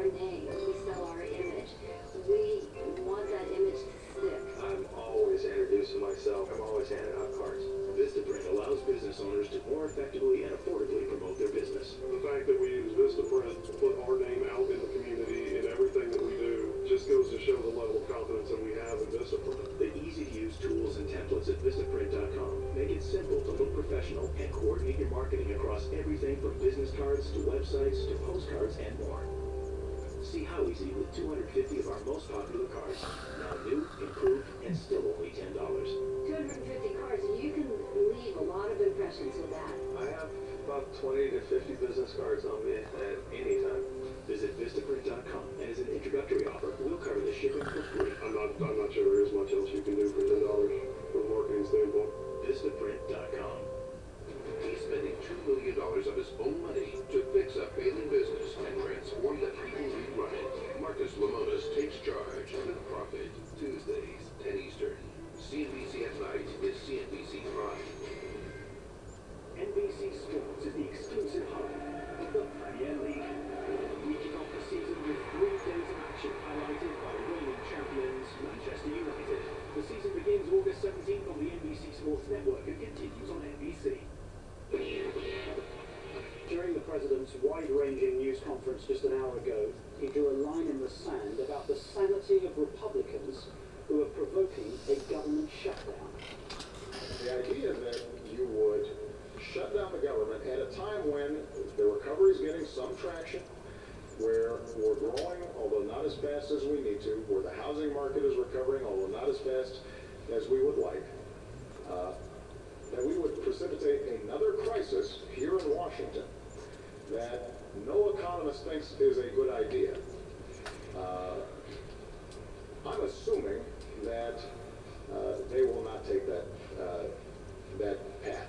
our name, we sell our image. We want that image to stick. I'm always introducing myself. I'm always handing out cards. Vistaprint allows business owners to more effectively and affordably promote their business. The fact that we use Vistaprint to put our name out in the community in everything that we do just goes to show the level of confidence that we have in Vistaprint. The easy-to-use tools and templates at Vistaprint.com make it simple to look professional and coordinate your marketing across everything from business cards to websites to postcards and more. See how easy with 250 of our most popular cards. Now new, improved, and still only $10. 250 cards, and you can leave a lot of impressions with that. I have about 20 to 50 business cards on me at any time. Visit Vistaprint.com, and as an introductory offer, we'll cover the shipping for free. I'm not sure there is much else you can do for $10 from a marketing standpoint. Vistaprint.com. He's spending $2 million of his own money to fix a failing business and transform the people who run it. Marcus Lemonis takes charge with profit. Tuesdays, 10 Eastern. CNBC at Night is CNBC Prime. NBC Sports is the exclusive home of the Premier League. We kick off the season with 3 days of action highlighted by reigning champions Manchester United. The season begins August 17th on the NBC Sports Network and continues on NBC. During the President's wide-ranging news conference just an hour ago, he drew a line in the sand about the sanity of Republicans who are provoking a government shutdown. The idea that you would shut down the government at a time when the recovery is getting some traction, where we're growing, although not as fast as we need to, where the housing market is recovering, although not as fast as we would like, that we would precipitate another crisis here in Washington that no economist thinks is a good idea. I'm assuming that they will not take that path.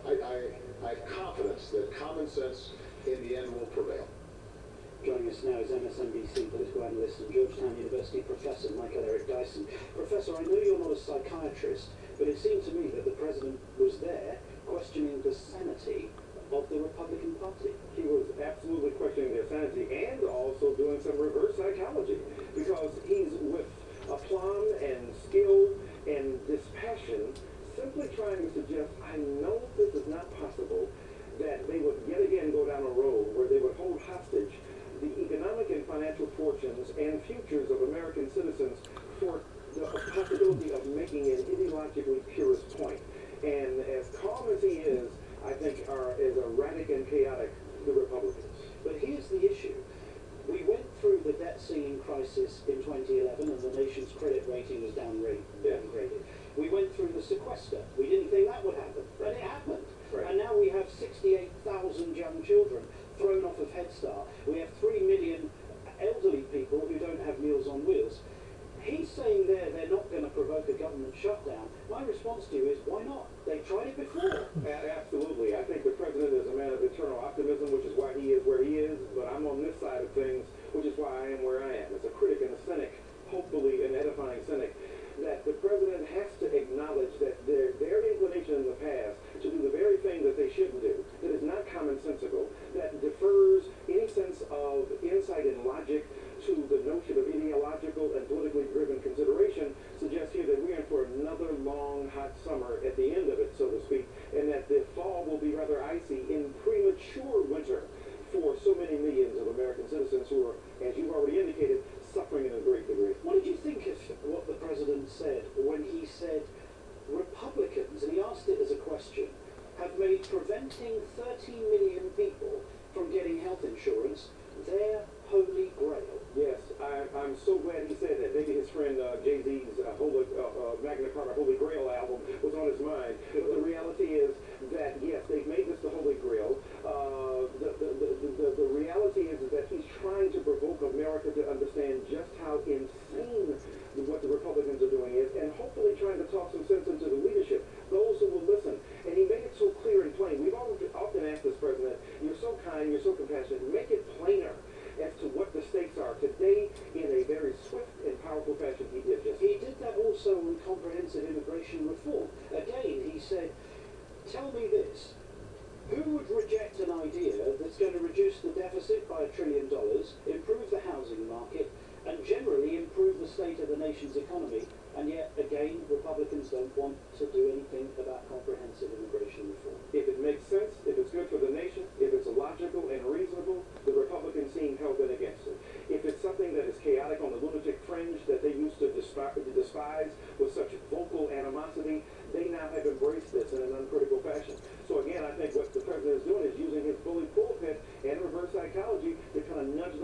I have confidence that common sense in the end will prevail. Joining us now is MSNBC political analyst and Georgetown University professor Michael Eric Dyson. Professor, I know you're not a psychiatrist, but it seemed to me that the President was there questioning the sanity of the Republican Party. He was absolutely questioning their sanity and also doing some reverse psychology, because he's with aplomb and skill and dispassion simply trying to suggest, I know this is not possible, that they would yet again go down a road where they would hold hostage the economic and financial fortunes and futures of American citizens for the possibility of making an ideologically purist point. And as calm as he is, I think are as erratic and chaotic the Republicans. But here's the issue. We went through the debt ceiling crisis in 2011 and the nation's credit rating was downgraded. We went through the sequester. We didn't think that would happen, but it happened. Right. And now we have 68,000 young children thrown off of Head Start. We have 3 million elderly people who don't have Meals on Wheels. He's saying they're not going to provoke a government shutdown. My response to you is, why not? They tried it before. Absolutely. I think the President is a man of eternal optimism, which is why he is where he is, but I'm on this side of things, which is why I am where I am. As a critic and a cynic, hopefully an edifying cynic, that the President has to acknowledge that their inclination in the past to do the very thing that they shouldn't do, that is not commonsensical, that defers any sense of insight and logic to the notion of ideological and politically driven consideration, suggests here that we're in for another long, hot summer at the end of it, so to speak, and that the fall will be rather icy in premature winter for so many millions of American citizens who are, as you've already indicated, suffering in a great degree. What did you think of what the President said when he said Republicans, and he asked it as a question, have made preventing 13 million people from getting health insurance their holy grail? Yes, I'm so glad he said that. Maybe his friend Jay-Z's Magna Carta Holy Grail album was on his mind. But the reality is that, yes, they've made this the Holy Grail. The reality is that he's trying to provoke America to understand just how insane what the Republicans are doing is, and hopefully trying to talk some sense into the leadership, those who will listen. And he made it so clear and plain. We've often asked this President, you're so kind, you're so compassionate, make it plainer as to what the stakes are. Today, in a very swift and powerful fashion, he did just. He did that also on comprehensive immigration reform. Again, he said, tell me this, who would reject an idea that's going to reduce the deficit by $1 trillion, nation's economy, and yet, again, Republicans don't want to do anything about comprehensive immigration reform. If it makes sense, if it's good for the nation, if it's logical and reasonable, the Republicans seem hell-bent against it. If it's something that is chaotic on the lunatic fringe that they used to despise with such vocal animosity, they now have embraced this in an uncritical fashion. So again, I think what the president is doing is using his bully pulpit and reverse psychology to kind of nudge